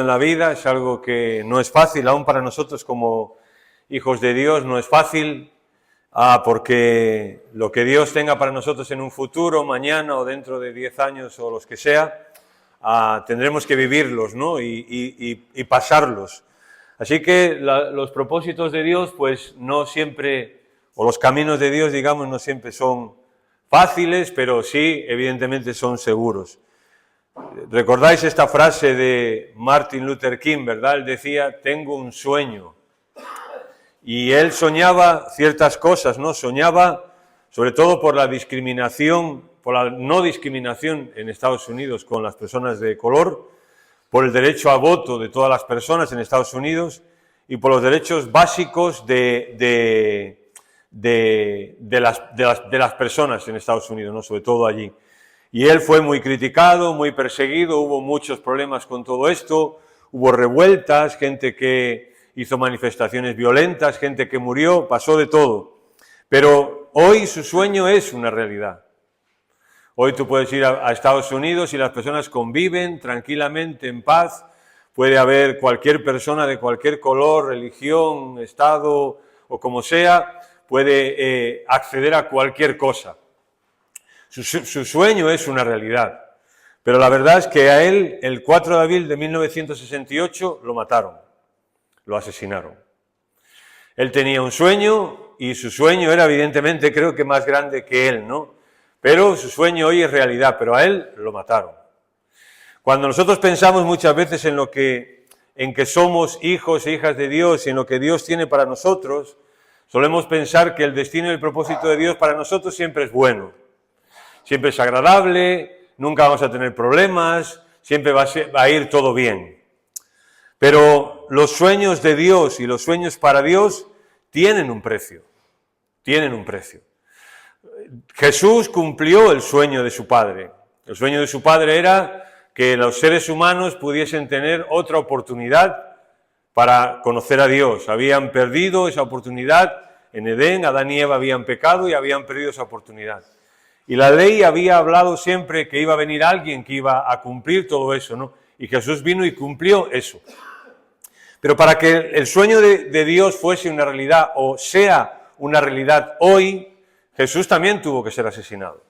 En la vida es algo que no es fácil, aún para nosotros como hijos de Dios no es fácil, porque lo que Dios tenga para nosotros en un futuro, mañana o dentro de 10 años o los que sea, tendremos que vivirlos, ¿no? y pasarlos. Así que los propósitos de Dios, pues no siempre, o los caminos de Dios, digamos, no siempre son fáciles, pero sí, evidentemente, son seguros. ¿Recordáis esta frase de Martin Luther King, verdad? Él decía, tengo un sueño. Y él soñaba ciertas cosas, ¿no? Soñaba sobre todo por la discriminación, por la no discriminación en Estados Unidos con las personas de color, por el derecho a voto de todas las personas en Estados Unidos y por los derechos básicos de las personas en Estados Unidos, ¿no? Sobre todo allí. Y él fue muy criticado, muy perseguido, hubo muchos problemas con todo esto, hubo revueltas, gente que hizo manifestaciones violentas, gente que murió, pasó de todo. Pero hoy su sueño es una realidad. Hoy tú puedes ir a Estados Unidos y las personas conviven tranquilamente, en paz. Puede haber cualquier persona de cualquier color, religión, estado o como sea, puede acceder a cualquier cosa. Su sueño es una realidad, pero la verdad es que a él, el 4 de abril de 1968, lo mataron, lo asesinaron. Él tenía un sueño y su sueño era evidentemente, creo que más grande que él, ¿no? Pero su sueño hoy es realidad, pero a él lo mataron. Cuando nosotros pensamos muchas veces en que somos hijos e hijas de Dios y en lo que Dios tiene para nosotros, solemos pensar que el destino y el propósito de Dios para nosotros siempre es bueno. Siempre es agradable, nunca vamos a tener problemas, siempre va a ir todo bien. Pero los sueños de Dios y los sueños para Dios tienen un precio, tienen un precio. Jesús cumplió el sueño de su Padre. El sueño de su Padre era que los seres humanos pudiesen tener otra oportunidad para conocer a Dios. Habían perdido esa oportunidad en Edén, Adán y Eva habían pecado y habían perdido esa oportunidad. Y la ley había hablado siempre que iba a venir alguien que iba a cumplir todo eso, ¿no? Y Jesús vino y cumplió eso. Pero para que el sueño de Dios fuese una realidad o sea una realidad hoy, Jesús también tuvo que ser asesinado.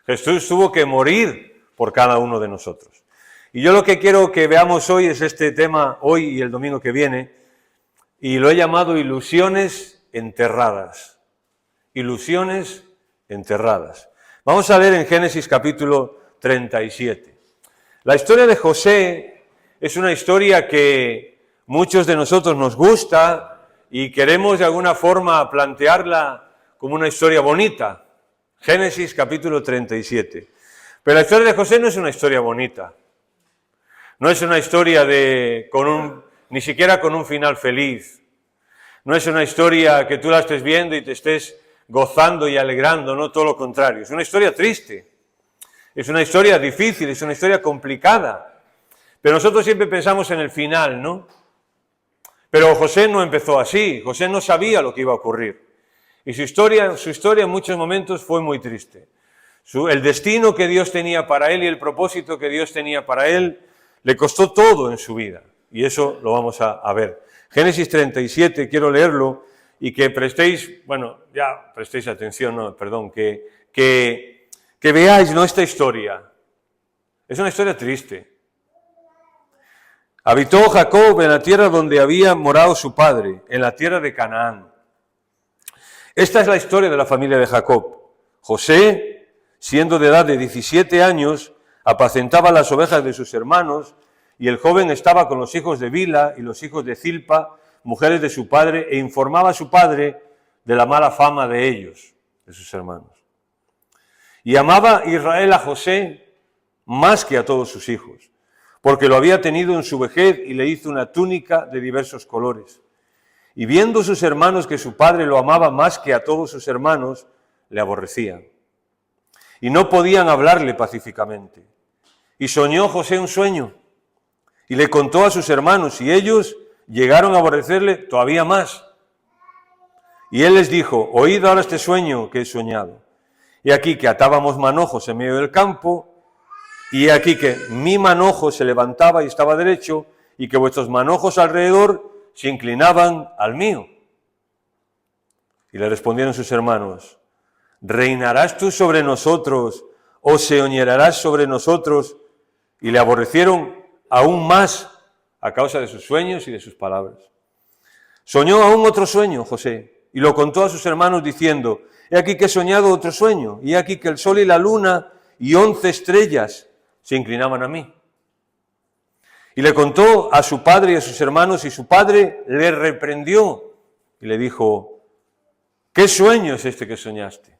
Jesús tuvo que morir por cada uno de nosotros. Y yo lo que quiero que veamos hoy es este tema, hoy y el domingo que viene, y lo he llamado ilusiones enterradas. Ilusiones enterradas. Vamos a leer en Génesis capítulo 37. La historia de José es una historia que muchos de nosotros nos gusta y queremos de alguna forma plantearla como una historia bonita. Génesis capítulo 37. Pero la historia de José no es una historia bonita. No es una historia ni siquiera con un final feliz. No es una historia que tú la estés viendo y te estés gozando y alegrando, no, todo lo contrario. Es una historia triste, es una historia difícil, es una historia complicada. Pero nosotros siempre pensamos en el final, ¿no? Pero José no empezó así, José no sabía lo que iba a ocurrir. Y su historia en muchos momentos fue muy triste. El destino que Dios tenía para él y el propósito que Dios tenía para él le costó todo en su vida. Y eso lo vamos a ver. Génesis 37, quiero leerlo. Y que prestéis atención, que veáis, ¿no?, esta historia. Es una historia triste. Habitó Jacob en la tierra donde había morado su padre, en la tierra de Canaán. Esta es la historia de la familia de Jacob. José, siendo de edad de 17 años, apacentaba las ovejas de sus hermanos, y el joven estaba con los hijos de Bila y los hijos de Zilpa, mujeres de su padre, e informaba a su padre de la mala fama de ellos, de sus hermanos. Y amaba Israel a José más que a todos sus hijos, porque lo había tenido en su vejez y le hizo una túnica de diversos colores. Y viendo sus hermanos que su padre lo amaba más que a todos sus hermanos, le aborrecían. Y no podían hablarle pacíficamente. Y soñó José un sueño, y le contó a sus hermanos, y ellos llegaron a aborrecerle todavía más. Y él les dijo, oíd ahora este sueño que he soñado. Y aquí que atábamos manojos en medio del campo, y aquí que mi manojo se levantaba y estaba derecho, y que vuestros manojos alrededor se inclinaban al mío. Y le respondieron sus hermanos, ¿reinarás tú sobre nosotros o se oñerarás sobre nosotros? Y le aborrecieron aún más a causa de sus sueños y de sus palabras. Soñó aún otro sueño José y lo contó a sus hermanos diciendo, he aquí que he soñado otro sueño, y he aquí que el sol y la luna y 11 estrellas se inclinaban a mí. Y le contó a su padre y a sus hermanos, y su padre le reprendió y le dijo, ¿qué sueño es este que soñaste?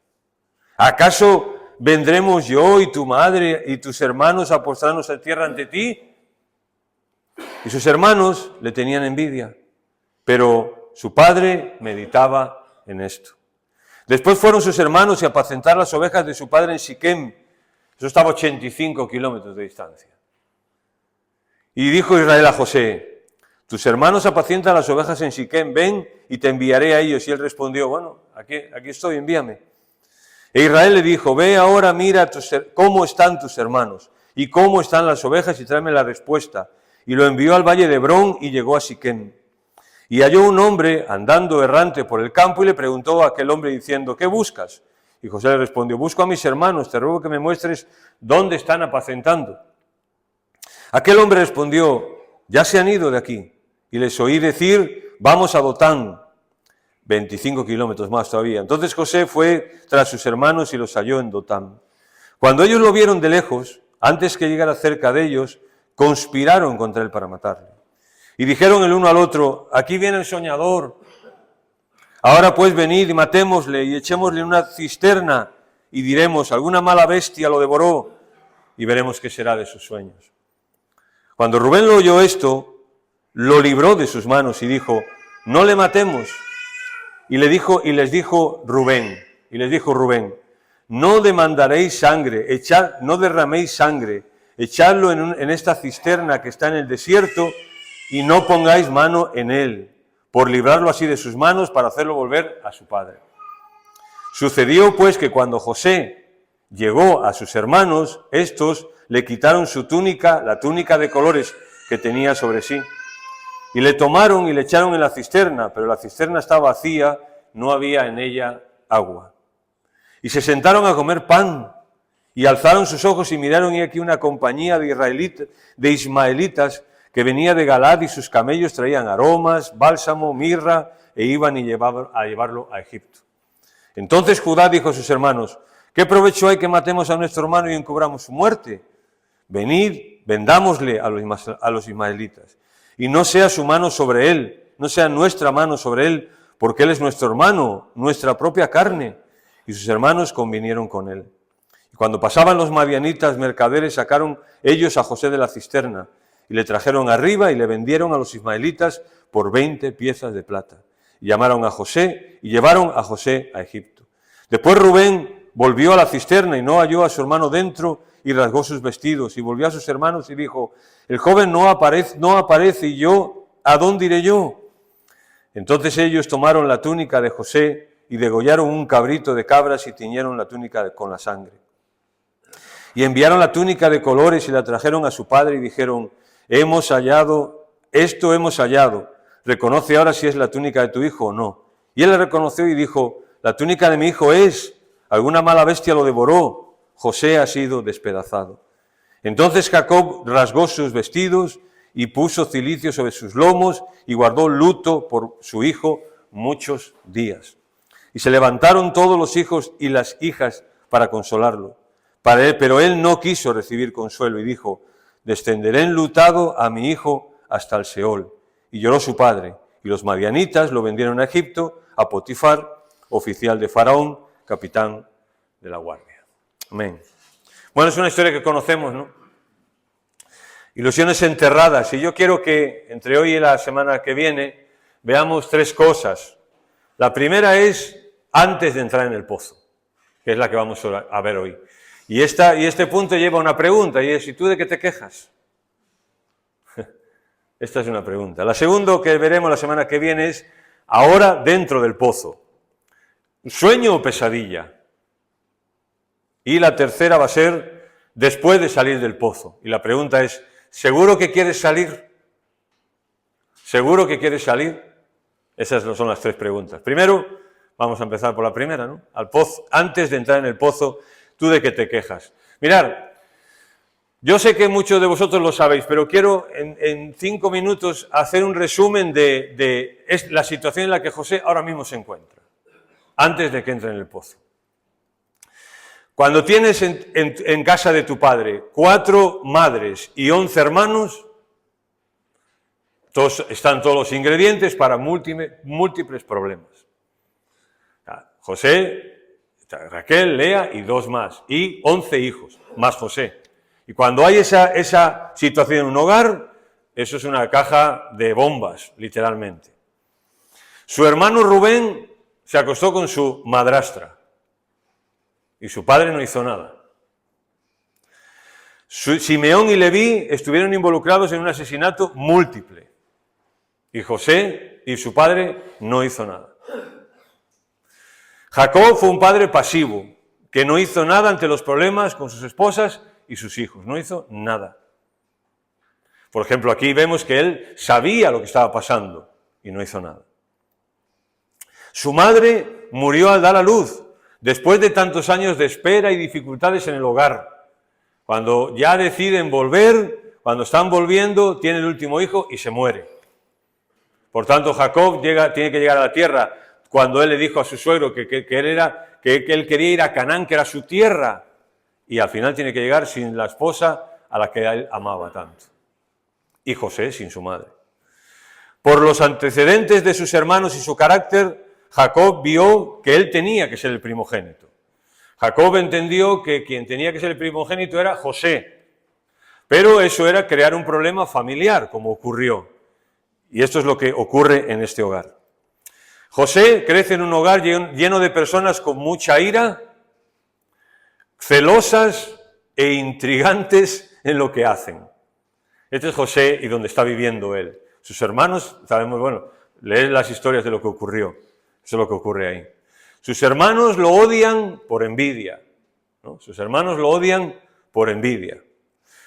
¿Acaso vendremos yo y tu madre y tus hermanos a postrarnos a tierra ante ti? Y sus hermanos le tenían envidia, pero su padre meditaba en esto. Después fueron sus hermanos a apacentar las ovejas de su padre en Siquem. Eso estaba a 85 kilómetros de distancia. Y dijo Israel a José, tus hermanos apacientan las ovejas en Siquem, ven y te enviaré a ellos. Y él respondió, bueno, aquí estoy, envíame. E Israel le dijo, ve ahora, mira cómo están tus hermanos y cómo están las ovejas y tráeme la respuesta. Y lo envió al valle de Hebrón y llegó a Siquem. Y halló un hombre andando errante por el campo y le preguntó a aquel hombre diciendo, ¿qué buscas? Y José le respondió, busco a mis hermanos, te ruego que me muestres dónde están apacentando. Aquel hombre respondió, ya se han ido de aquí. Y les oí decir, vamos a Dotán, 25 kilómetros más todavía. Entonces José fue tras sus hermanos y los halló en Dotán. Cuando ellos lo vieron de lejos, antes que llegara cerca de ellos, conspiraron contra él para matarle. Y dijeron el uno al otro, aquí viene el soñador. Ahora pues venid y matémosle y echémosle en una cisterna y diremos, alguna mala bestia lo devoró y veremos qué será de sus sueños. Cuando Rubén lo oyó esto, lo libró de sus manos y dijo, no le matemos. Y les dijo Rubén, no demandaréis sangre, no derraméis sangre, echadlo en esta cisterna que está en el desierto y no pongáis mano en él, por librarlo así de sus manos para hacerlo volver a su padre. Sucedió pues que cuando José llegó a sus hermanos, estos le quitaron su túnica, la túnica de colores que tenía sobre sí, y le tomaron y le echaron en la cisterna, pero la cisterna estaba vacía, no había en ella agua. Y se sentaron a comer pan, y alzaron sus ojos y miraron, y aquí una compañía de ismaelitas que venía de Galad, y sus camellos traían aromas, bálsamo, mirra, e iban a llevarlo a Egipto. Entonces Judá dijo a sus hermanos, ¿qué provecho hay que matemos a nuestro hermano y encubramos su muerte? Venid, vendámosle a los ismaelitas, y no sea su mano sobre él, no sea nuestra mano sobre él, porque él es nuestro hermano, nuestra propia carne. Y sus hermanos convinieron con él. Y cuando pasaban los madianitas mercaderes, sacaron ellos a José de la cisterna, y le trajeron arriba y le vendieron a los ismaelitas por 20 piezas de plata. Y llamaron a José y llevaron a José a Egipto. Después Rubén volvió a la cisterna y no halló a su hermano dentro y rasgó sus vestidos. Y volvió a sus hermanos y dijo, el joven no aparece y yo, ¿a dónde iré yo? Entonces ellos tomaron la túnica de José y degollaron un cabrito de cabras y tiñeron la túnica con la sangre. Y enviaron la túnica de colores y la trajeron a su padre y dijeron, hemos hallado, reconoce ahora si es la túnica de tu hijo o no. Y él le reconoció y dijo, la túnica de mi hijo es, alguna mala bestia lo devoró, José ha sido despedazado. Entonces Jacob rasgó sus vestidos y puso cilicio sobre sus lomos y guardó luto por su hijo muchos días. Y se levantaron todos los hijos y las hijas para consolarlo. Pero él no quiso recibir consuelo y dijo, descenderé enlutado a mi hijo hasta el Seol. Y lloró su padre, y los madianitas lo vendieron a Egipto, a Potifar, oficial de Faraón, capitán de la guardia. Amén. Bueno, es una historia que conocemos, ¿no? Ilusiones enterradas. Y yo quiero que entre hoy y la semana que viene veamos tres cosas. La primera es antes de entrar en el pozo, que es la que vamos a ver hoy. Y este punto lleva una pregunta, y es, ¿y tú de qué te quejas? Esta es una pregunta. La segunda que veremos la semana que viene es, ahora dentro del pozo. ¿Sueño o pesadilla? Y la tercera va a ser, después de salir del pozo. Y la pregunta es, ¿seguro que quieres salir? ¿Seguro que quieres salir? Esas son las tres preguntas. Primero, vamos a empezar por la primera, ¿no? Al pozo. Antes de entrar en el pozo, ¿tú de qué te quejas? Mirad, yo sé que muchos de vosotros lo sabéis, pero quiero en 5 minutos hacer un resumen de la situación en la que José ahora mismo se encuentra, antes de que entre en el pozo. Cuando tienes en casa de tu padre 4 madres y 11 hermanos, están todos los ingredientes para múltiples problemas. José, Raquel, Lea y 2 más, y 11 hijos, más José. Y cuando hay esa situación en un hogar, eso es una caja de bombas, literalmente. Su hermano Rubén se acostó con su madrastra y su padre no hizo nada. Simeón y Leví estuvieron involucrados en un asesinato múltiple y José y su padre no hizo nada. Jacob fue un padre pasivo, que no hizo nada ante los problemas con sus esposas y sus hijos, no hizo nada. Por ejemplo, aquí vemos que él sabía lo que estaba pasando y no hizo nada. Su madre murió al dar a luz, después de tantos años de espera y dificultades en el hogar. Cuando ya deciden volver, cuando están volviendo, tiene el último hijo y se muere. Por tanto, Jacob tiene que llegar a la tierra cuando él le dijo a su suegro que él quería ir a Canaán, que era su tierra, y al final tiene que llegar sin la esposa a la que él amaba tanto. Y José sin su madre. Por los antecedentes de sus hermanos y su carácter, Jacob vio que él tenía que ser el primogénito. Jacob entendió que quien tenía que ser el primogénito era José, pero eso era crear un problema familiar, como ocurrió. Y esto es lo que ocurre en este hogar. José crece en un hogar lleno de personas con mucha ira, celosas e intrigantes en lo que hacen. Este es José y donde está viviendo él. Sus hermanos, sabemos, bueno, leed las historias de lo que ocurrió. Eso es lo que ocurre ahí. Sus hermanos lo odian por envidia, ¿no? Sus hermanos lo odian por envidia.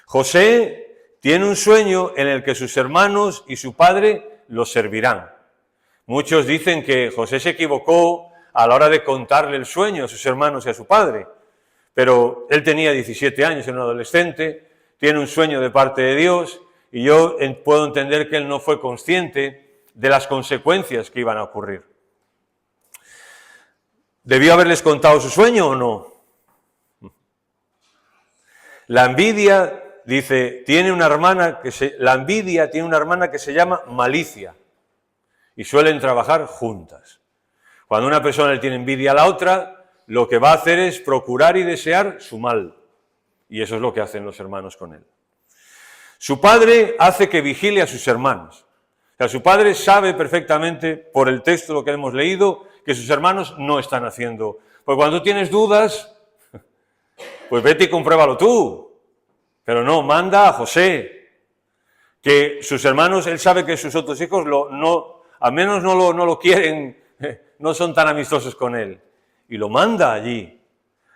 José tiene un sueño en el que sus hermanos y su padre lo servirán. Muchos dicen que José se equivocó a la hora de contarle el sueño a sus hermanos y a su padre, pero él tenía 17 años, era un adolescente, tiene un sueño de parte de Dios, y yo puedo entender que él no fue consciente de las consecuencias que iban a ocurrir. ¿Debió haberles contado su sueño o no? La envidia, dice, tiene una hermana que se llama malicia y suelen trabajar juntas. Cuando una persona le tiene envidia a la otra, lo que va a hacer es procurar y desear su mal. Y eso es lo que hacen los hermanos con él. Su padre hace que vigile a sus hermanos. O sea, su padre sabe perfectamente, por el texto lo que hemos leído, que sus hermanos no están haciendo. Pues cuando tú tienes dudas, pues vete y compruébalo tú. Pero no, manda a José, que sus hermanos, él sabe que sus otros hijos al menos no lo quieren, no son tan amistosos con él. Y lo manda allí.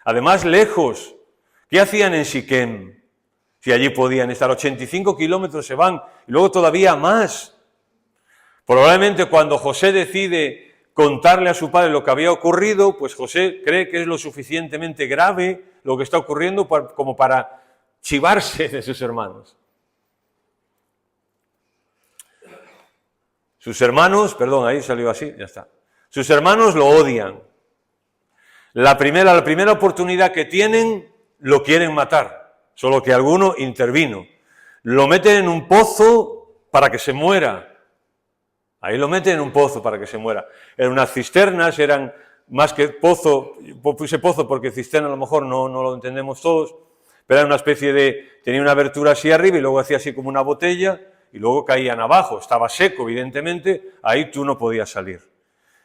Además, lejos. ¿Qué hacían en Siquem? Si allí podían estar 85 kilómetros se van, y luego todavía más. Probablemente cuando José decide contarle a su padre lo que había ocurrido, pues José cree que es lo suficientemente grave lo que está ocurriendo como para chivarse de sus hermanos. Sus hermanos, perdón, ahí salió así, ya está. Sus hermanos lo odian. La primera oportunidad que tienen, lo quieren matar. Solo que alguno intervino. Lo meten en un pozo para que se muera. Ahí lo meten en un pozo para que se muera. En unas cisternas, eran más que pozo, puse pozo porque cisterna a lo mejor no lo entendemos todos, pero era una especie tenía una abertura así arriba y luego hacía así como una botella y luego caían abajo. Estaba seco, evidentemente, ahí tú no podías salir.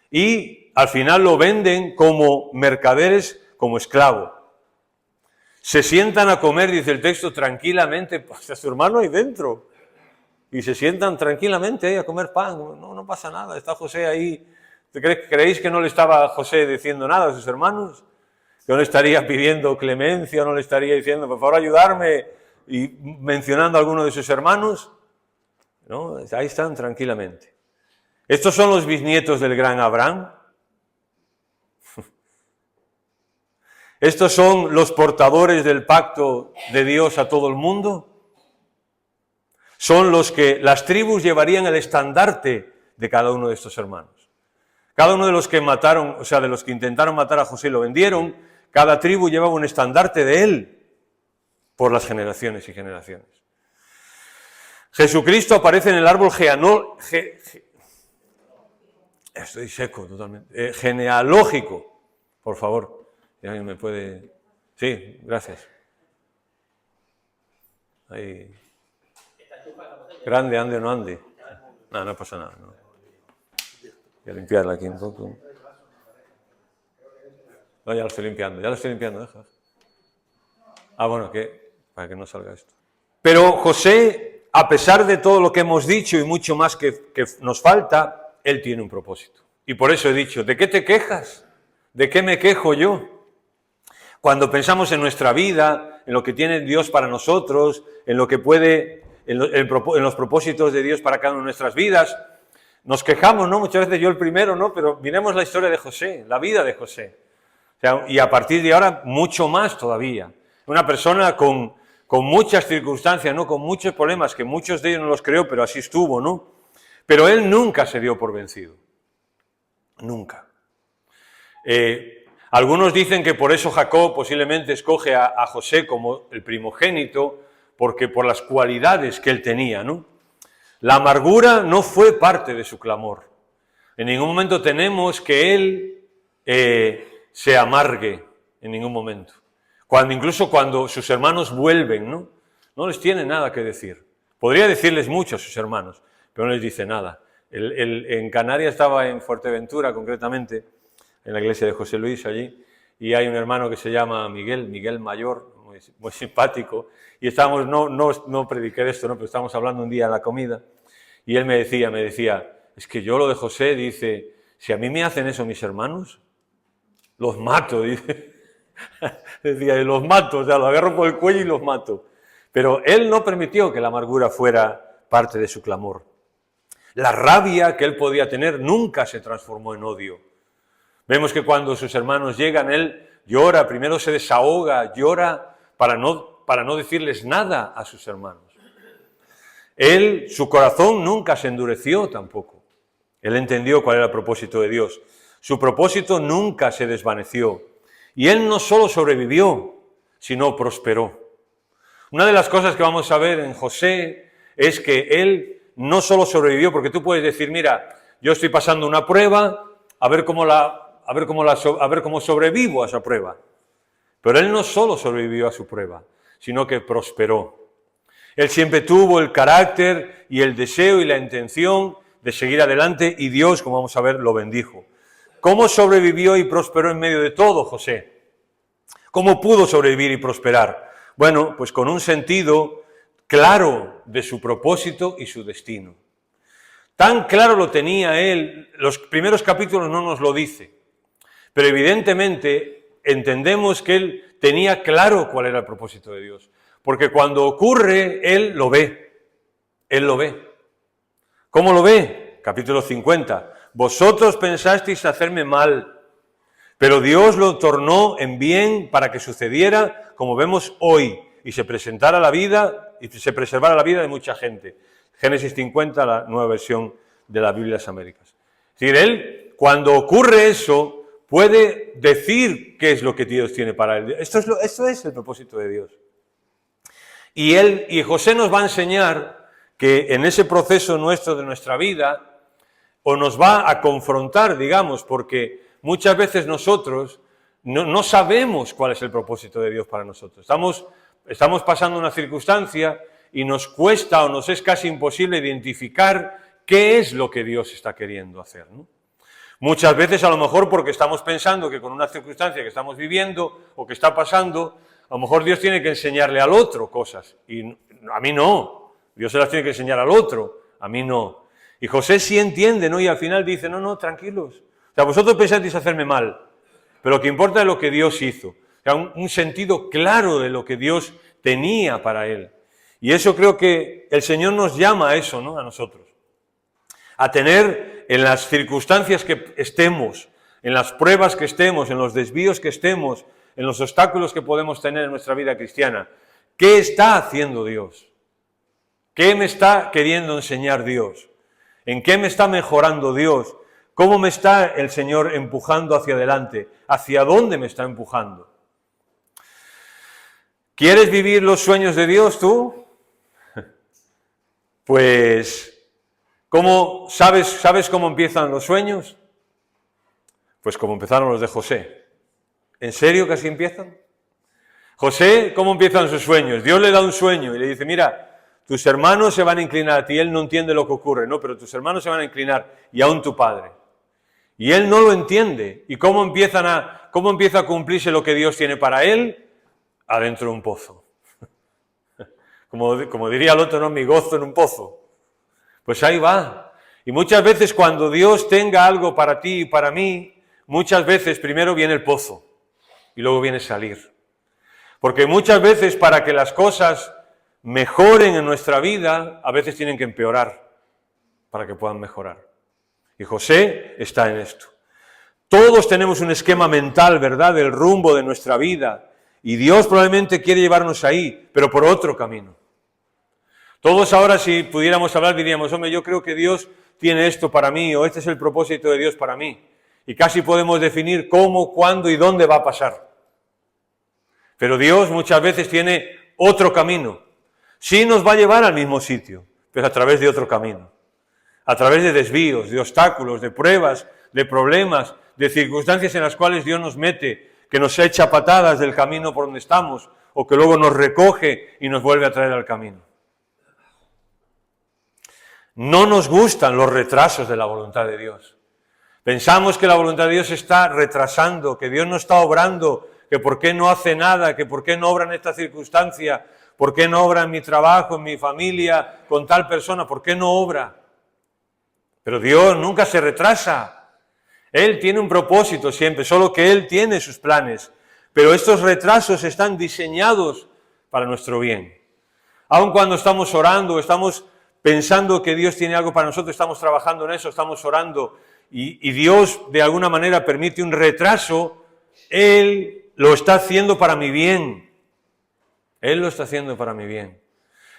Y al final lo venden como mercaderes, como esclavo. Se sientan a comer, dice el texto, tranquilamente, hasta su hermano ahí dentro. Y se sientan tranquilamente ahí a comer pan. No pasa nada, está José ahí. ¿Creéis que no le estaba José diciendo nada a sus hermanos? ¿Que no le estaría pidiendo clemencia, no le estaría diciendo, por favor, ayudarme? Y mencionando a alguno de sus hermanos. ¿no? Ahí están tranquilamente. Estos son los bisnietos del gran Abraham. Estos son los portadores del pacto de Dios a todo el mundo. Son los que las tribus llevarían el estandarte de cada uno de estos hermanos. Cada uno de los que mataron, o sea, de los que intentaron matar a José y lo vendieron, cada tribu llevaba un estandarte de él por las generaciones y generaciones. Jesucristo aparece en el árbol estoy seco totalmente. Genealógico, por favor. Si alguien me puede... Sí, gracias. Ahí. Grande, ande o no ande. No, no pasa nada. No. Voy a limpiarla aquí un poco. No, ya lo estoy limpiando, deja. Bueno, para que no salga esto. Pero José, a pesar de todo lo que hemos dicho y mucho más que nos falta, él tiene un propósito. Y por eso he dicho, ¿de qué te quejas? ¿De qué me quejo yo? Cuando pensamos en nuestra vida, en lo que tiene Dios para nosotros, en lo que puede, en los propósitos de Dios para cada una de nuestras vidas, nos quejamos, ¿no? Muchas veces yo el primero, ¿no? Pero miremos la historia de José, la vida de José. O sea, y a partir de ahora, mucho más todavía. Una persona con muchas circunstancias, ¿no? Con muchos problemas, que muchos de ellos no los creó, pero así estuvo, ¿no? Pero él nunca se dio por vencido. Nunca. Algunos dicen que por eso Jacob posiblemente escoge a José como el primogénito, porque por las cualidades que él tenía, ¿no? La amargura no fue parte de su clamor. En ningún momento tenemos que él se amargue, en ningún momento. Incluso cuando sus hermanos vuelven, ¿no? No les tiene nada que decir. Podría decirles mucho a sus hermanos, pero no les dice nada. En Canarias estaba en Fuerteventura, concretamente, en la iglesia de José Luis allí, y hay un hermano que se llama Miguel Mayor, muy simpático, y estábamos, no prediqué de esto, ¿no? Pero estábamos hablando un día en la comida, y él me decía, es que yo lo de José, dice, si a mí me hacen eso mis hermanos, los mato, dice. Decía, los mato, o sea, los agarro por el cuello y los mato. Pero él no permitió que la amargura fuera parte de su clamor. La rabia que él podía tener nunca se transformó en odio. Vemos que cuando sus hermanos llegan, él llora, primero se desahoga, llora para no decirles nada a sus hermanos. Su corazón nunca se endureció tampoco. Él entendió cuál era el propósito de Dios. Su propósito nunca se desvaneció. Y él no solo sobrevivió, sino prosperó. Una de las cosas que vamos a ver en José es que él no solo sobrevivió, porque tú puedes decir, mira, yo estoy pasando una prueba, a ver cómo sobrevivo a esa prueba. Pero él no solo sobrevivió a su prueba, sino que prosperó. Él siempre tuvo el carácter y el deseo y la intención de seguir adelante y Dios, como vamos a ver, lo bendijo. ¿Cómo sobrevivió y prosperó en medio de todo José? ¿Cómo pudo sobrevivir y prosperar? Bueno, pues con un sentido claro de su propósito y su destino. Tan claro lo tenía él, los primeros capítulos no nos lo dice, pero evidentemente entendemos que él tenía claro cuál era el propósito de Dios, porque cuando ocurre, él lo ve. ¿Cómo lo ve? Capítulo 50. Vosotros pensasteis hacerme mal, pero Dios lo tornó en bien para que sucediera como vemos hoy y se preservara la vida de mucha gente. Génesis 50, la nueva versión de las Biblias Américas. Es decir, él, cuando ocurre eso, puede decir qué es lo que Dios tiene para él. Esto es el propósito de Dios. Y José nos va a enseñar que en ese proceso nuestro de nuestra vida, o nos va a confrontar, digamos, porque muchas veces nosotros no sabemos cuál es el propósito de Dios para nosotros. Estamos pasando una circunstancia y nos cuesta o nos es casi imposible identificar qué es lo que Dios está queriendo hacer, ¿no? Muchas veces a lo mejor porque estamos pensando que con una circunstancia que estamos viviendo o que está pasando, a lo mejor Dios tiene que enseñarle al otro cosas y a mí no. Dios se las tiene que enseñar al otro, a mí no. Y José sí entiende, ¿no? Y al final dice, no, tranquilos. O sea, vosotros pensáis hacerme mal, pero lo que importa es lo que Dios hizo. O sea, un sentido claro de lo que Dios tenía para él. Y eso creo que el Señor nos llama a eso, ¿no? A nosotros. A tener en las circunstancias que estemos, en las pruebas que estemos, en los desvíos que estemos, en los obstáculos que podemos tener en nuestra vida cristiana, ¿qué está haciendo Dios? ¿Qué me está queriendo enseñar Dios? ¿En qué me está mejorando Dios? ¿Cómo me está el Señor empujando hacia adelante? ¿Hacia dónde me está empujando? ¿Quieres vivir los sueños de Dios tú? Pues, ¿cómo sabes cómo empiezan los sueños? Pues como empezaron los de José. ¿En serio que así empiezan? José, ¿cómo empiezan sus sueños? Dios le da un sueño y le dice, mira, tus hermanos se van a inclinar a ti. Él no entiende lo que ocurre, ¿no? Pero tus hermanos se van a inclinar y aún tu padre. Y él no lo entiende. ¿Y cómo empieza a cumplirse lo que Dios tiene para él? Adentro de un pozo. Como diría el otro, ¿no? Mi gozo en un pozo. Pues ahí va. Y muchas veces cuando Dios tenga algo para ti y para mí, muchas veces primero viene el pozo y luego viene salir. Porque muchas veces para que las cosas mejoren en nuestra vida, a veces tienen que empeorar para que puedan mejorar. Y José está en esto. Todos tenemos un esquema mental, ¿verdad?, del rumbo de nuestra vida. Y Dios probablemente quiere llevarnos ahí, pero por otro camino. Todos ahora, si pudiéramos hablar, diríamos, hombre, yo creo que Dios tiene esto para mí, o este es el propósito de Dios para mí. Y casi podemos definir cómo, cuándo y dónde va a pasar. Pero Dios muchas veces tiene otro camino. Sí nos va a llevar al mismo sitio, pero a través de otro camino. A través de desvíos, de obstáculos, de pruebas, de problemas, de circunstancias en las cuales Dios nos mete, que nos echa patadas del camino por donde estamos, o que luego nos recoge y nos vuelve a traer al camino. No nos gustan los retrasos de la voluntad de Dios. Pensamos que la voluntad de Dios está retrasando, que Dios no está obrando, que por qué no hace nada, que por qué no obra en esta circunstancia, por qué no obra en mi trabajo, en mi familia, con tal persona, por qué no obra. Pero Dios nunca se retrasa. Él tiene un propósito siempre, solo que Él tiene sus planes. Pero estos retrasos están diseñados para nuestro bien. Aun cuando estamos orando, estamos pensando que Dios tiene algo para nosotros, estamos trabajando en eso, estamos orando, y Dios de alguna manera permite un retraso, Él lo está haciendo para mi bien. Él lo está haciendo para mi bien.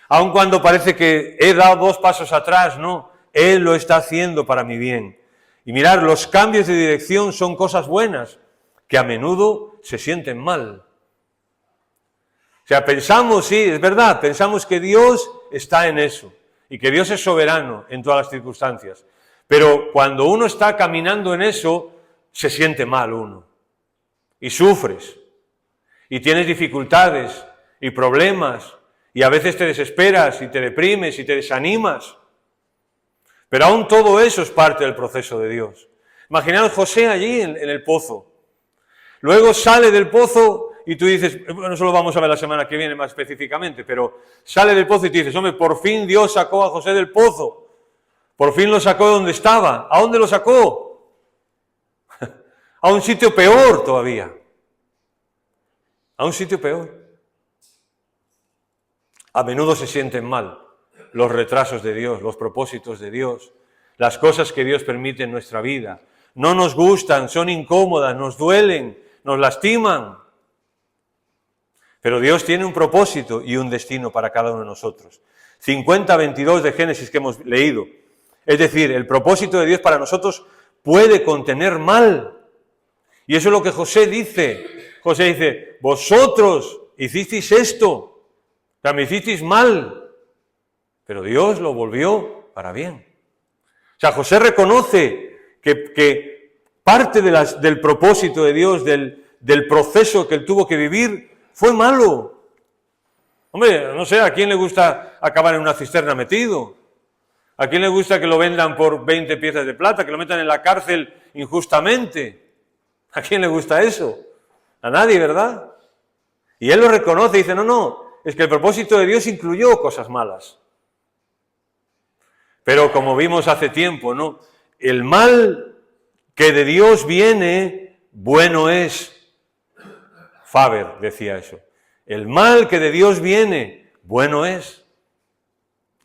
Aun cuando parece que he dado 2 pasos atrás, no, Él lo está haciendo para mi bien. Y mirar, los cambios de dirección son cosas buenas, que a menudo se sienten mal. O sea, pensamos, sí, es verdad, pensamos que Dios está en eso, y que Dios es soberano en todas las circunstancias. Pero cuando uno está caminando en eso, se siente mal uno. Y sufres. Y tienes dificultades y problemas. Y a veces te desesperas y te deprimes y te desanimas. Pero aún todo eso es parte del proceso de Dios. Imaginaos José allí en el pozo. Luego sale del pozo y tú dices, bueno, eso lo vamos a ver la semana que viene más específicamente, pero sale del pozo y te dices, hombre, por fin Dios sacó a José del pozo. Por fin lo sacó de donde estaba. ¿A dónde lo sacó? A un sitio peor todavía. A un sitio peor. A menudo se sienten mal los retrasos de Dios, los propósitos de Dios, las cosas que Dios permite en nuestra vida. No nos gustan, son incómodas, nos duelen, nos lastiman. Pero Dios tiene un propósito y un destino para cada uno de nosotros. 50:22 de Génesis que hemos leído. Es decir, el propósito de Dios para nosotros puede contener mal. Y eso es lo que José dice. José dice, vosotros hicisteis esto, o sea, me hicisteis mal, pero Dios lo volvió para bien. O sea, José reconoce que parte del propósito de Dios, del proceso que él tuvo que vivir, fue malo. Hombre, no sé, ¿a quién le gusta acabar en una cisterna metido? ¿A quién le gusta que lo vendan por 20 piezas de plata, que lo metan en la cárcel injustamente? ¿A quién le gusta eso? A nadie, ¿verdad? Y él lo reconoce y dice, no, es que el propósito de Dios incluyó cosas malas. Pero como vimos hace tiempo, ¿no? El mal que de Dios viene, bueno es. Faber decía eso. El mal que de Dios viene, bueno es.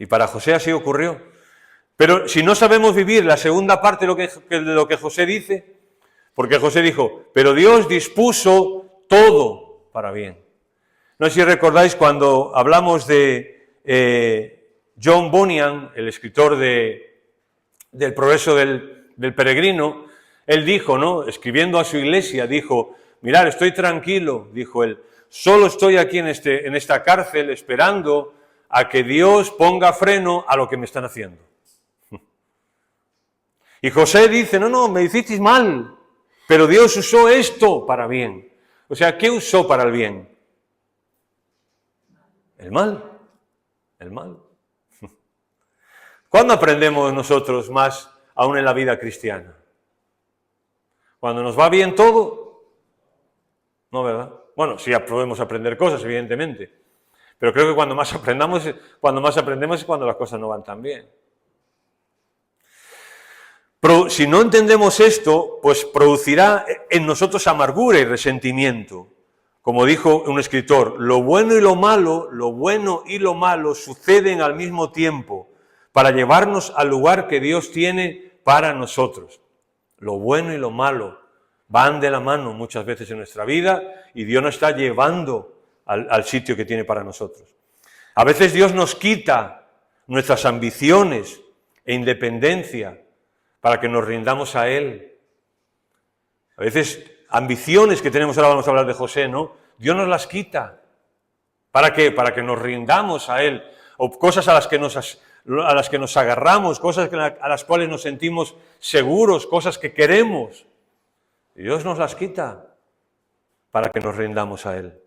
Y para José así ocurrió. Pero si no sabemos vivir la segunda parte de lo que José dice, porque José dijo, pero Dios dispuso todo para bien. No sé si recordáis cuando hablamos de John Bunyan, el escritor del Progreso del Peregrino, él dijo, ¿no?, escribiendo a su iglesia, dijo, mirad, estoy tranquilo, dijo él, solo estoy aquí en esta cárcel esperando a que Dios ponga freno a lo que me están haciendo. Y José dice, no, me hicisteis mal, pero Dios usó esto para bien. O sea, ¿qué usó para el bien? El mal. ¿Cuándo aprendemos nosotros más aún en la vida cristiana? ¿Cuando nos va bien todo? No, ¿verdad? Bueno, sí podemos aprender cosas, evidentemente, pero creo que cuando más aprendemos es cuando las cosas no van tan bien. Pero si no entendemos esto, pues producirá en nosotros amargura y resentimiento. Como dijo un escritor, lo bueno y lo malo suceden al mismo tiempo para llevarnos al lugar que Dios tiene para nosotros. Lo bueno y lo malo van de la mano muchas veces en nuestra vida y Dios nos está llevando al sitio que tiene para nosotros. A veces Dios nos quita nuestras ambiciones e independencia para que nos rindamos a Él. A veces ambiciones que tenemos, ahora vamos a hablar de José, ¿no? Dios nos las quita. ¿Para qué? Para que nos rindamos a Él. O cosas a las que nos agarramos, cosas a las cuales nos sentimos seguros, cosas que queremos. Y Dios nos las quita para que nos rindamos a Él.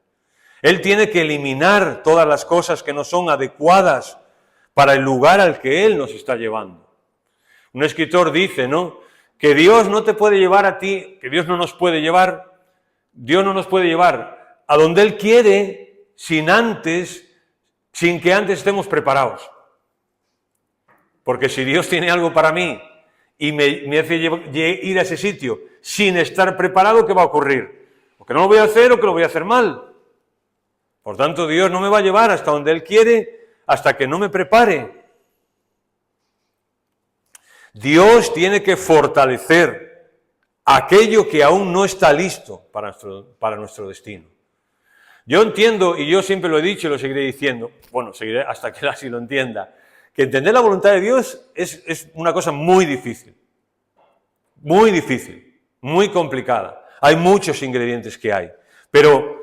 Él tiene que eliminar todas las cosas que no son adecuadas para el lugar al que Él nos está llevando. Un escritor dice, ¿no?, que Dios no te puede llevar a ti, que Dios no nos puede llevar a donde Él quiere sin que antes estemos preparados. Porque si Dios tiene algo para mí y me hace ir a ese sitio sin estar preparado, ¿qué va a ocurrir? O que no lo voy a hacer o que lo voy a hacer mal. Por tanto, Dios no me va a llevar hasta donde Él quiere hasta que no me prepare. Dios tiene que fortalecer aquello que aún no está listo para nuestro destino. Yo entiendo, y yo siempre lo he dicho y lo seguiré diciendo, seguiré hasta que Él así lo entienda, que entender la voluntad de Dios es una cosa muy difícil, muy complicada. Hay muchos ingredientes que hay, pero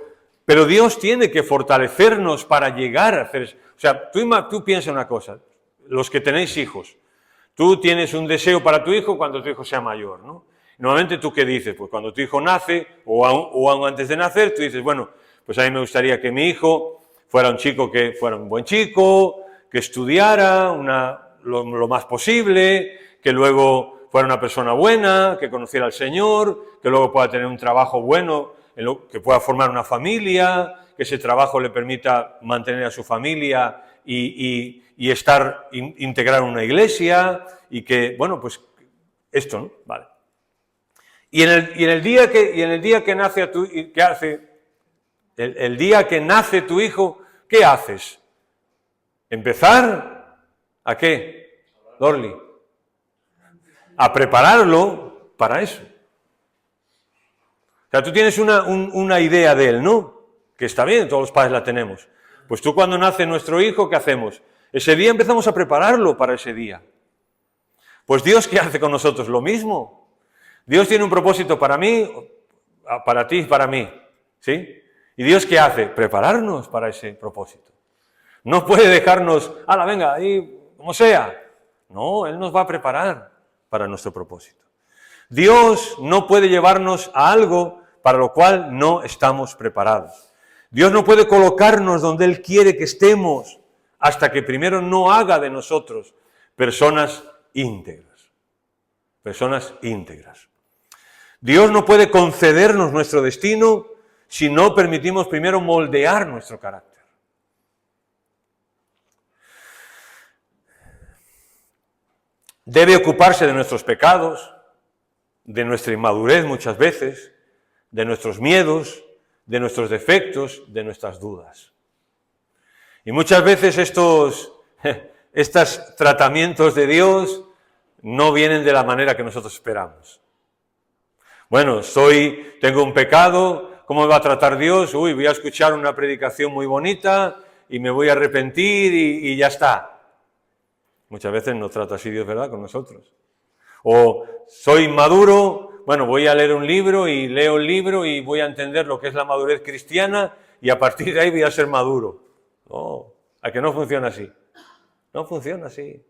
Dios tiene que fortalecernos para llegar a hacer eso. O sea, tú piensa una cosa, los que tenéis hijos, tú tienes un deseo para tu hijo cuando tu hijo sea mayor, ¿no? Normalmente, ¿tú qué dices? Pues cuando tu hijo nace, o aún antes de nacer, tú dices, bueno, pues a mí me gustaría que mi hijo fuera un buen chico, que estudiara lo más posible, que luego fuera una persona buena, que conociera al Señor, que luego pueda tener un trabajo bueno, que pueda formar una familia, que ese trabajo le permita mantener a su familia y integrar una iglesia, y que, pues esto, ¿no? Vale. Y en el día que nace tu hijo, ¿qué haces? ¿Empezar a qué? Dorli. A prepararlo para eso. O sea, tú tienes una idea de él, ¿no? Que está bien, todos los padres la tenemos. Pues tú, cuando nace nuestro hijo, ¿qué hacemos? Ese día empezamos a prepararlo para ese día. Pues Dios, ¿qué hace con nosotros? Lo mismo. Dios tiene un propósito para mí, para ti y para mí, ¿sí? ¿Y Dios qué hace? Prepararnos para ese propósito. No puede dejarnos, venga, ahí, como sea. No, Él nos va a preparar para nuestro propósito. Dios no puede llevarnos a algo para lo cual no estamos preparados. Dios no puede colocarnos donde Él quiere que estemos hasta que primero no haga de nosotros personas íntegras. Personas íntegras. Dios no puede concedernos nuestro destino si no permitimos primero moldear nuestro carácter. Debe ocuparse de nuestros pecados, de nuestra inmadurez muchas veces, de nuestros miedos, de nuestros defectos, de nuestras dudas. Y muchas veces estos tratamientos de Dios no vienen de la manera que nosotros esperamos. Bueno, tengo un pecado, ¿cómo me va a tratar Dios? Uy, voy a escuchar una predicación muy bonita y me voy a arrepentir y ya está. Muchas veces no trata así Dios, ¿verdad?, con nosotros. O soy maduro, bueno, voy a leer un libro y leo el libro y voy a entender lo que es la madurez cristiana y a partir de ahí voy a ser maduro. No, a que no funciona así. No funciona así.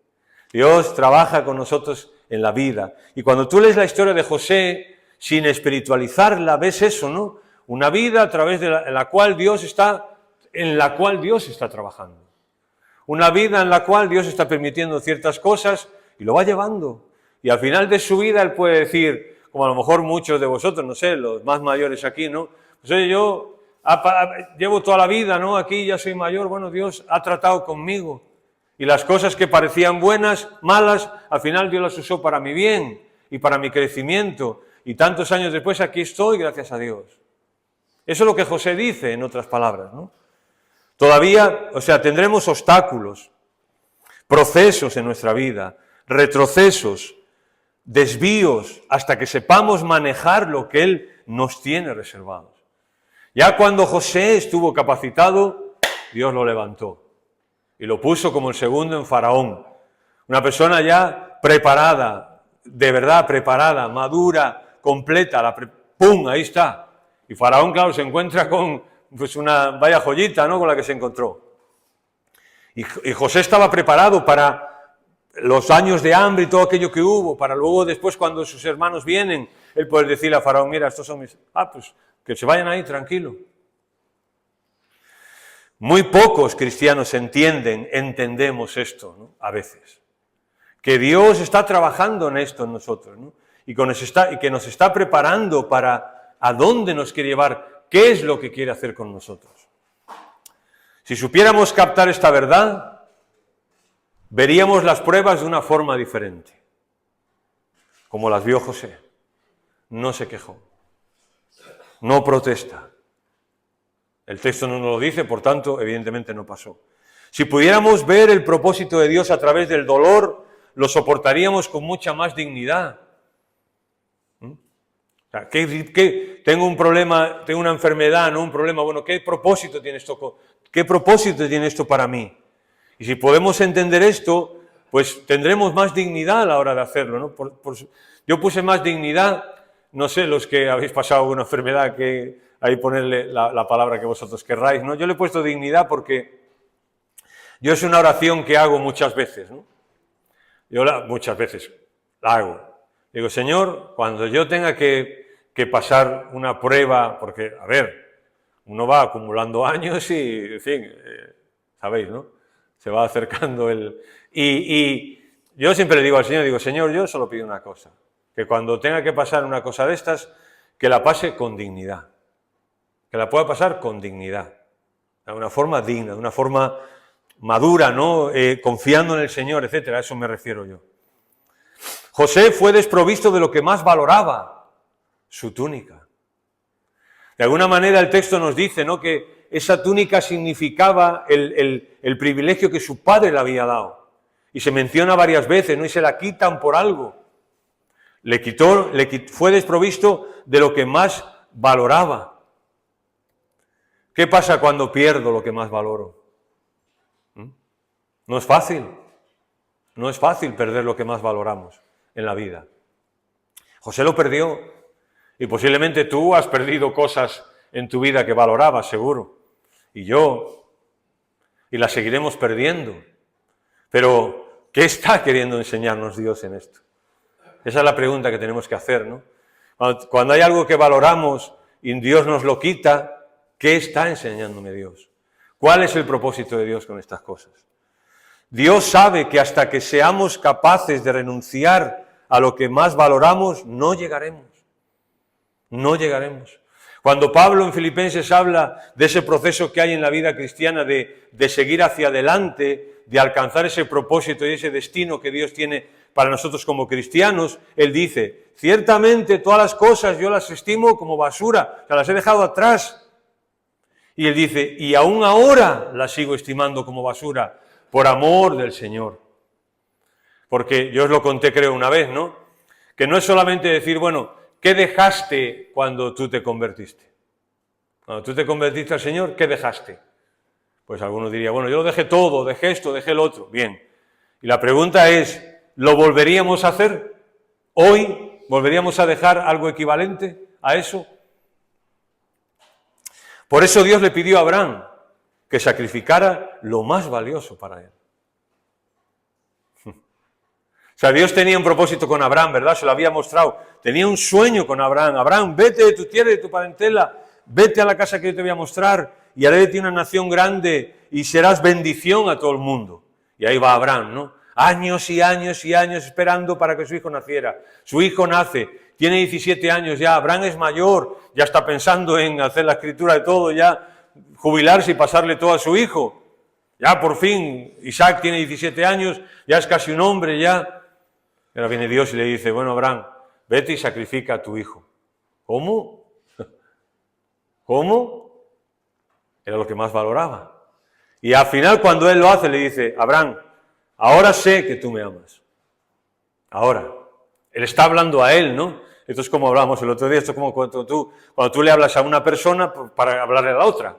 Dios trabaja con nosotros en la vida. Y cuando tú lees la historia de José, sin espiritualizarla, ves eso, ¿no? Una vida a través de la cual Dios está trabajando. Una vida en la cual Dios está permitiendo ciertas cosas y lo va llevando. Y al final de su vida Él puede decir, como a lo mejor muchos de vosotros, no sé, los más mayores aquí, ¿no? Pues oye, yo llevo toda la vida, ¿no? Aquí ya soy mayor, bueno, Dios ha tratado conmigo. Y las cosas que parecían buenas, malas, al final Dios las usó para mi bien y para mi crecimiento. Y tantos años después aquí estoy, gracias a Dios. Eso es lo que José dice, en otras palabras, ¿no? Todavía, tendremos obstáculos, procesos en nuestra vida, retrocesos, desvíos, hasta que sepamos manejar lo que Él nos tiene reservados. Ya cuando José estuvo capacitado, Dios lo levantó y lo puso como el segundo en Faraón. Una persona ya preparada, de verdad preparada, madura, completa, ¡pum!, ahí está. Y Faraón, claro, se encuentra con una vaya joyita, ¿no?, con la que se encontró. Y José estaba preparado para los años de hambre y todo aquello que hubo, para luego después cuando sus hermanos vienen, él poder decirle a Faraón, mira, estos son mis... pues que se vayan ahí, tranquilo. Muy pocos cristianos entendemos esto, ¿no?, a veces. Que Dios está trabajando en esto en nosotros, ¿no? Y que nos está preparando para a dónde nos quiere llevar, qué es lo que quiere hacer con nosotros. Si supiéramos captar esta verdad, veríamos las pruebas de una forma diferente, como las vio José. No se quejó, no protesta. El texto no nos lo dice, por tanto, evidentemente no pasó. Si pudiéramos ver el propósito de Dios a través del dolor, lo soportaríamos con mucha más dignidad. Tengo un problema, tengo una enfermedad, no un problema, bueno, ¿qué propósito tiene esto? ¿Qué propósito tiene esto para mí? Y si podemos entender esto, pues tendremos más dignidad a la hora de hacerlo, ¿no? Yo puse más dignidad, no sé, los que habéis pasado una enfermedad, que ahí ponerle la palabra que vosotros querráis, ¿no? Yo le he puesto dignidad porque yo es una oración que hago muchas veces, ¿no? Muchas veces la hago. Digo, Señor, cuando yo tenga que pasar una prueba, porque, a ver, uno va acumulando años y, en fin, sabéis, ¿no? Se va acercando Y yo siempre le digo al Señor, Señor, yo solo pido una cosa, que cuando tenga que pasar una cosa de estas, que la pase con dignidad, que la pueda pasar con dignidad, de una forma digna, de una forma madura, ¿no? Confiando en el Señor, etcétera, a eso me refiero yo. José fue desprovisto de lo que más valoraba, su túnica. De alguna manera el texto nos dice, ¿no?, que esa túnica significaba el privilegio que su padre le había dado. Y se menciona varias veces, ¿no?, y se la quitan por algo. Fue desprovisto de lo que más valoraba. ¿Qué pasa cuando pierdo lo que más valoro? No es fácil. No es fácil perder lo que más valoramos en la vida. José lo perdió y posiblemente tú has perdido cosas en tu vida que valorabas, seguro. Y yo. Y las seguiremos perdiendo. Pero, ¿qué está queriendo enseñarnos Dios en esto? Esa es la pregunta que tenemos que hacer, ¿no? Cuando hay algo que valoramos y Dios nos lo quita, ¿qué está enseñándome Dios? ¿Cuál es el propósito de Dios con estas cosas? Dios sabe que hasta que seamos capaces de renunciar a lo que más valoramos, no llegaremos. No llegaremos. Cuando Pablo en Filipenses habla de ese proceso que hay en la vida cristiana de seguir hacia adelante, de alcanzar ese propósito y ese destino que Dios tiene para nosotros como cristianos, él dice, ciertamente todas las cosas yo las estimo como basura, las he dejado atrás. Y él dice, y aún ahora las sigo estimando como basura, por amor del Señor. Porque yo os lo conté creo una vez, ¿no? Que no es solamente decir, bueno, ¿qué dejaste cuando tú te convertiste? Cuando tú te convertiste al Señor, ¿qué dejaste? Pues alguno diría, bueno, yo lo dejé todo, dejé esto, dejé lo otro. Bien. Y la pregunta es, ¿lo volveríamos a hacer? ¿Hoy volveríamos a dejar algo equivalente a eso? Por eso Dios le pidió a Abraham que sacrificara lo más valioso para él. O sea, Dios tenía un propósito con Abraham, ¿verdad? Se lo había mostrado. Tenía un sueño con Abraham. Abraham, vete de tu tierra y de tu parentela, vete a la casa que yo te voy a mostrar y haré de ti una nación grande y serás bendición a todo el mundo. Y ahí va Abraham, ¿no? Años y años y años esperando para que su hijo naciera. Su hijo nace, tiene 17 años ya, Abraham es mayor, ya está pensando en hacer la escritura de todo, ya jubilarse y pasarle todo a su hijo. Ya por fin, Isaac tiene 17 años, ya es casi un hombre, ya. Ahora viene Dios y le dice, bueno, Abraham, vete y sacrifica a tu hijo. ¿Cómo? ¿Cómo? Era lo que más valoraba. Y al final, cuando él lo hace, le dice, Abraham, ahora sé que tú me amas. Ahora. Él está hablando a él, ¿no? Esto es como hablamos el otro día, esto es como cuando tú le hablas a una persona para hablarle a la otra.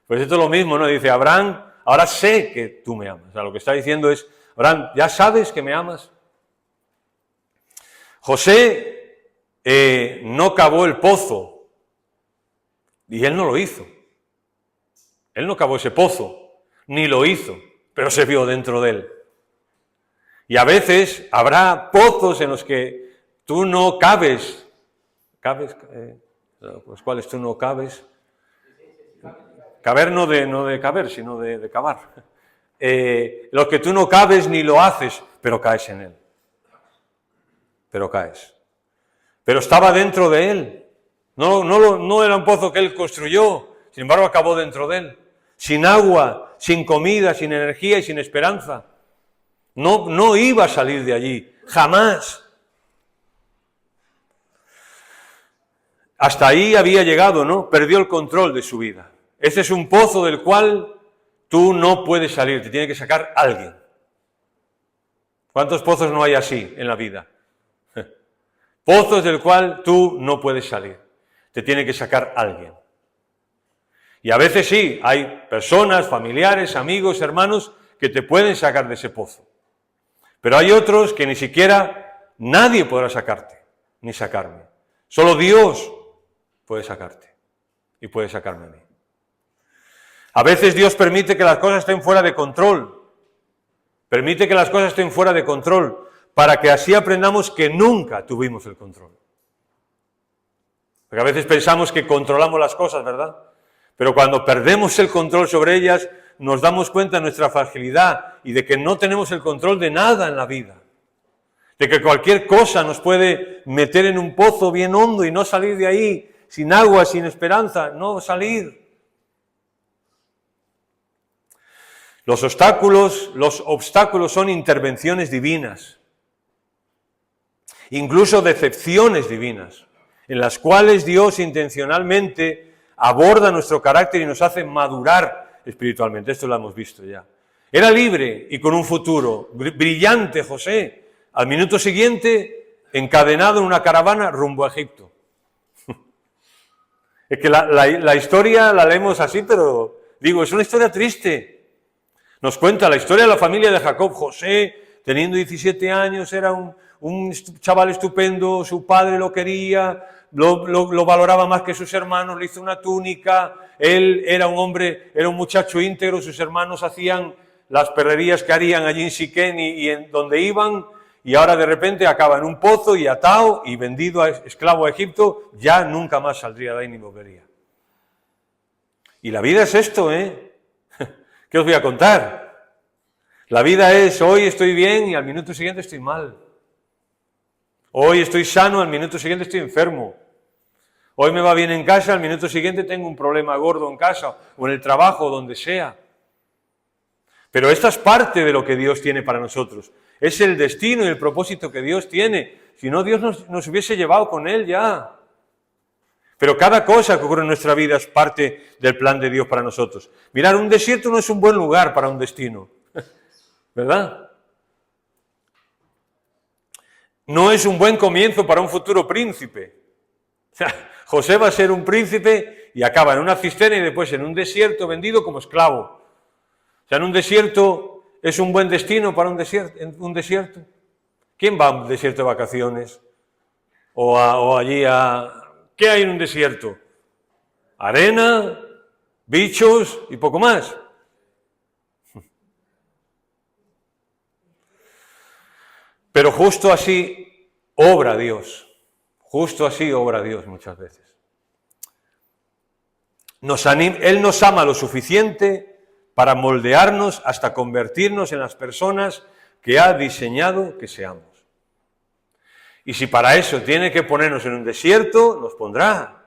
Pues esto es lo mismo, ¿no? Dice, Abraham, ahora sé que tú me amas. O sea, lo que está diciendo es, Abraham, ¿ya sabes que me amas? José no cavó el pozo y él no lo hizo. Él no cavó ese pozo, ni lo hizo, pero se vio dentro de él. Y a veces habrá pozos en los que tú no cabes. ¿Cabes? Pues ¿cuáles tú no cabes? Caber no de caber, sino de cavar. Los que tú no cabes ni lo haces, pero caes en él. Pero caes. Pero estaba dentro de él. No era un pozo que él construyó, sin embargo acabó dentro de él. Sin agua, sin comida, sin energía y sin esperanza. No iba a salir de allí, jamás. Hasta ahí había llegado, ¿no? Perdió el control de su vida. Ese es un pozo del cual tú no puedes salir, te tiene que sacar alguien. ¿Cuántos pozos no hay así en la vida? Pozos del cual tú no puedes salir, te tiene que sacar alguien. Y a veces sí, hay personas, familiares, amigos, hermanos, que te pueden sacar de ese pozo. Pero hay otros que ni siquiera nadie podrá sacarte, ni sacarme. Solo Dios puede sacarte y puede sacarme a mí. A veces Dios permite que las cosas estén fuera de control. Permite que las cosas estén fuera de control para que así aprendamos que nunca tuvimos el control. Porque a veces pensamos que controlamos las cosas, ¿verdad? Pero cuando perdemos el control sobre ellas, nos damos cuenta de nuestra fragilidad y de que no tenemos el control de nada en la vida. De que cualquier cosa nos puede meter en un pozo bien hondo y no salir de ahí, sin agua, sin esperanza, no salir. Los obstáculos son intervenciones divinas, incluso decepciones divinas, en las cuales Dios intencionalmente aborda nuestro carácter y nos hace madurar espiritualmente. Esto lo hemos visto ya. Era libre y con un futuro brillante José. Al minuto siguiente, encadenado en una caravana rumbo a Egipto. Es que la historia la leemos así, pero digo, es una historia triste. Nos cuenta la historia de la familia de Jacob. José, teniendo 17 años, era un chaval estupendo, su padre lo quería, lo valoraba más que sus hermanos, le hizo una túnica, él era un hombre, era un muchacho íntegro, sus hermanos hacían las perrerías que harían allí en Siquén y en donde iban, y ahora de repente acaba en un pozo y atado y vendido a esclavo a Egipto, ya nunca más saldría de ahí ni volvería. Y la vida es esto, ¿eh? ¿Qué os voy a contar? La vida es, hoy estoy bien y al minuto siguiente estoy mal. Hoy estoy sano, al minuto siguiente estoy enfermo. Hoy me va bien en casa, al minuto siguiente tengo un problema gordo en casa o en el trabajo, donde sea. Pero esta es parte de lo que Dios tiene para nosotros. Es el destino y el propósito que Dios tiene. Si no, Dios nos hubiese llevado con Él ya. Pero cada cosa que ocurre en nuestra vida es parte del plan de Dios para nosotros. Mirad, un desierto no es un buen lugar para un destino. ¿verdad? No es un buen comienzo para un futuro príncipe. O sea, José va a ser un príncipe y acaba en una cisterna y después en un desierto vendido como esclavo. O sea, en un desierto es un buen destino para un desierto. ¿Quién va a un desierto de vacaciones? O allí a... ¿Qué hay en un desierto? Arena, bichos y poco más. Pero justo así obra Dios. Justo así obra Dios muchas veces. Él nos ama lo suficiente para moldearnos hasta convertirnos en las personas que ha diseñado que seamos. Y si para eso tiene que ponernos en un desierto, nos pondrá.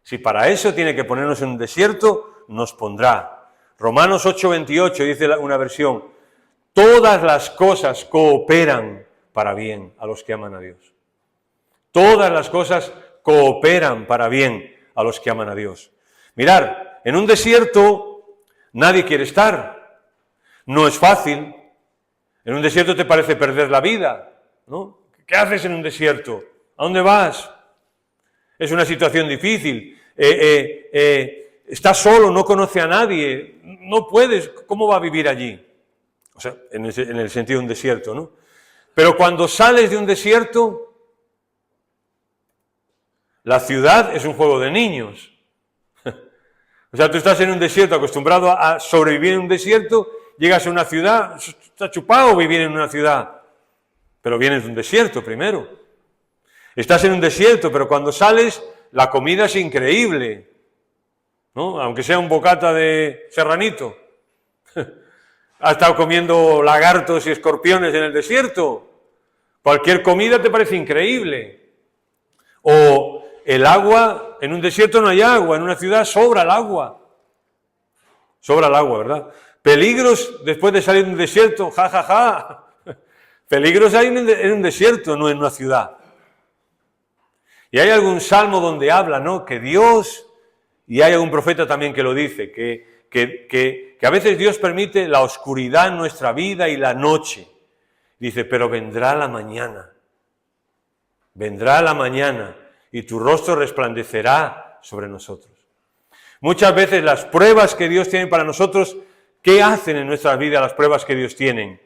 Si para eso tiene que ponernos en un desierto, nos pondrá. Romanos 8:28 dice una versión: todas las cosas cooperan para bien a los que aman a Dios. Todas las cosas cooperan para bien a los que aman a Dios. Mirad, en un desierto nadie quiere estar. No es fácil. En un desierto te parece perder la vida, ¿no? ¿Qué haces en un desierto? ¿A dónde vas? Es una situación difícil. Estás solo, no conoce a nadie. No puedes. ¿Cómo va a vivir allí? O sea, en el sentido de un desierto, ¿no? Pero cuando sales de un desierto, la ciudad es un juego de niños. O sea, tú estás en un desierto acostumbrado a sobrevivir en un desierto, llegas a una ciudad, está chupado vivir en una ciudad, pero vienes de un desierto primero. Estás en un desierto, pero cuando sales, la comida es increíble, ¿no? Aunque sea un bocata de serranito. Has estado comiendo lagartos y escorpiones en el desierto. Cualquier comida te parece increíble. O el agua, en un desierto no hay agua, en una ciudad sobra el agua. Sobra el agua, ¿verdad? Peligros después de salir de un desierto, ja. Peligros hay en un desierto, no en una ciudad. Y hay algún salmo donde habla, ¿no? Que Dios, y hay algún profeta también que lo dice, que a veces Dios permite la oscuridad en nuestra vida y la noche. Dice, pero vendrá la mañana y tu rostro resplandecerá sobre nosotros. Muchas veces las pruebas que Dios tiene para nosotros, ¿qué hacen en nuestra vida las pruebas que Dios tiene?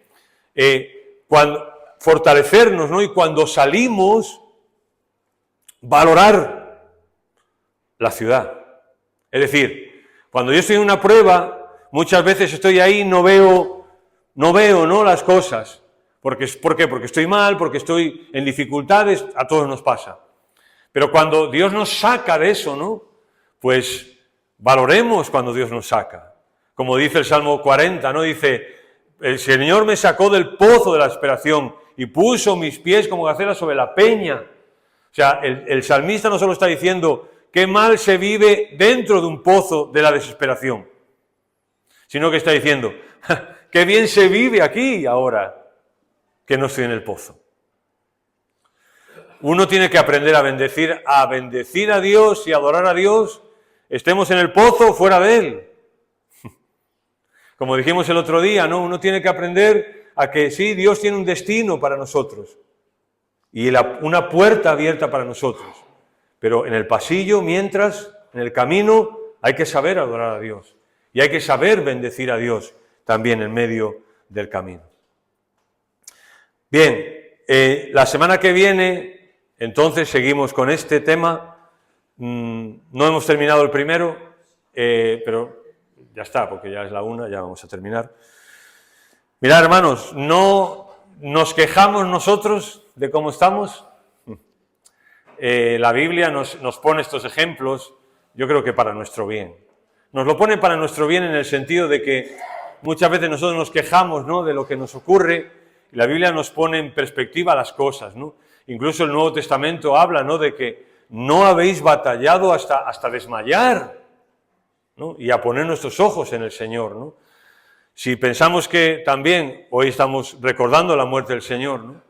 Fortalecernos, ¿no? Y cuando salimos, valorar la ciudad. Es decir, cuando yo estoy en una prueba, muchas veces estoy ahí y no veo las cosas. ¿Por qué? Porque estoy mal, porque estoy en dificultades, a todos nos pasa. Pero cuando Dios nos saca de eso, ¿no? Pues valoremos cuando Dios nos saca. Como dice el Salmo 40, ¿no? Dice, el Señor me sacó del pozo de la desesperación y puso mis pies como gacela sobre la peña. O sea, el salmista no solo está diciendo qué mal se vive dentro de un pozo de la desesperación, sino que está diciendo, qué bien se vive aquí ahora que no estoy en el pozo. Uno tiene que aprender a bendecir a Dios y adorar a Dios, estemos en el pozo o fuera de él. Como dijimos el otro día, ¿no? Uno tiene que aprender a que sí, Dios tiene un destino para nosotros y una puerta abierta para nosotros. Pero en el pasillo, mientras, en el camino, hay que saber adorar a Dios y hay que saber bendecir a Dios también en medio del camino. Bien, la semana que viene, entonces, seguimos con este tema. No hemos terminado el primero, pero ya está, porque ya es la 1, ya vamos a terminar. Mirad, hermanos, no nos quejamos nosotros de cómo estamos. La Biblia nos pone estos ejemplos, yo creo que para nuestro bien. Nos lo pone para nuestro bien en el sentido de que muchas veces nosotros nos quejamos, ¿no?, de lo que nos ocurre, y la Biblia nos pone en perspectiva las cosas, ¿no? Incluso el Nuevo Testamento habla, ¿no?, de que no habéis batallado hasta desmayar, ¿no?, y a poner nuestros ojos en el Señor, ¿no? Si pensamos que también, hoy estamos recordando la muerte del Señor, ¿no?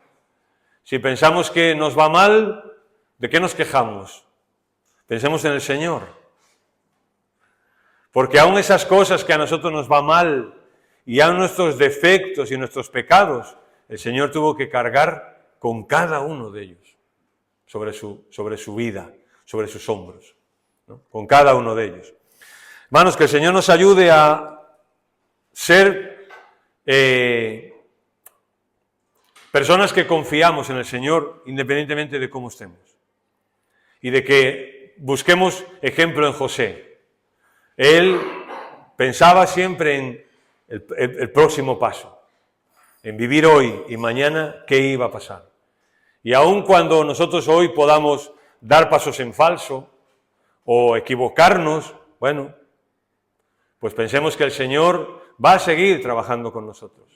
Si pensamos que nos va mal, ¿de qué nos quejamos? Pensemos en el Señor. Porque aún esas cosas que a nosotros nos va mal y aun nuestros defectos y nuestros pecados, el Señor tuvo que cargar con cada uno de ellos, sobre su vida, sobre sus hombros, ¿no? Con cada uno de ellos. Hermanos, que el Señor nos ayude a ser personas que confiamos en el Señor independientemente de cómo estemos. Y de que busquemos ejemplo en José. Él pensaba siempre en el próximo paso, en vivir hoy y mañana qué iba a pasar. Y aun cuando nosotros hoy podamos dar pasos en falso o equivocarnos, bueno, pues pensemos que el Señor va a seguir trabajando con nosotros.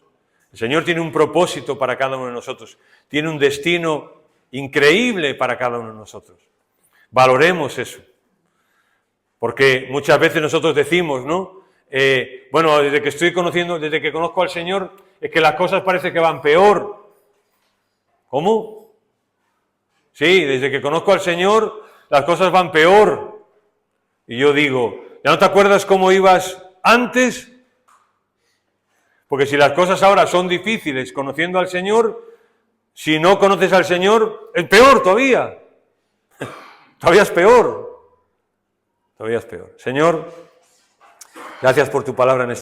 El Señor tiene un propósito para cada uno de nosotros, tiene un destino increíble para cada uno de nosotros. Valoremos eso, porque muchas veces nosotros decimos, ¿no? Bueno, desde que conozco al Señor, es que las cosas parece que van peor. ¿Cómo? Sí, desde que conozco al Señor, las cosas van peor. Y yo digo, ¿ya no te acuerdas cómo ibas antes? Porque si las cosas ahora son difíciles conociendo al Señor, si no conoces al Señor, es peor todavía. Todavía es peor. Todavía es peor. Señor, gracias por tu palabra en este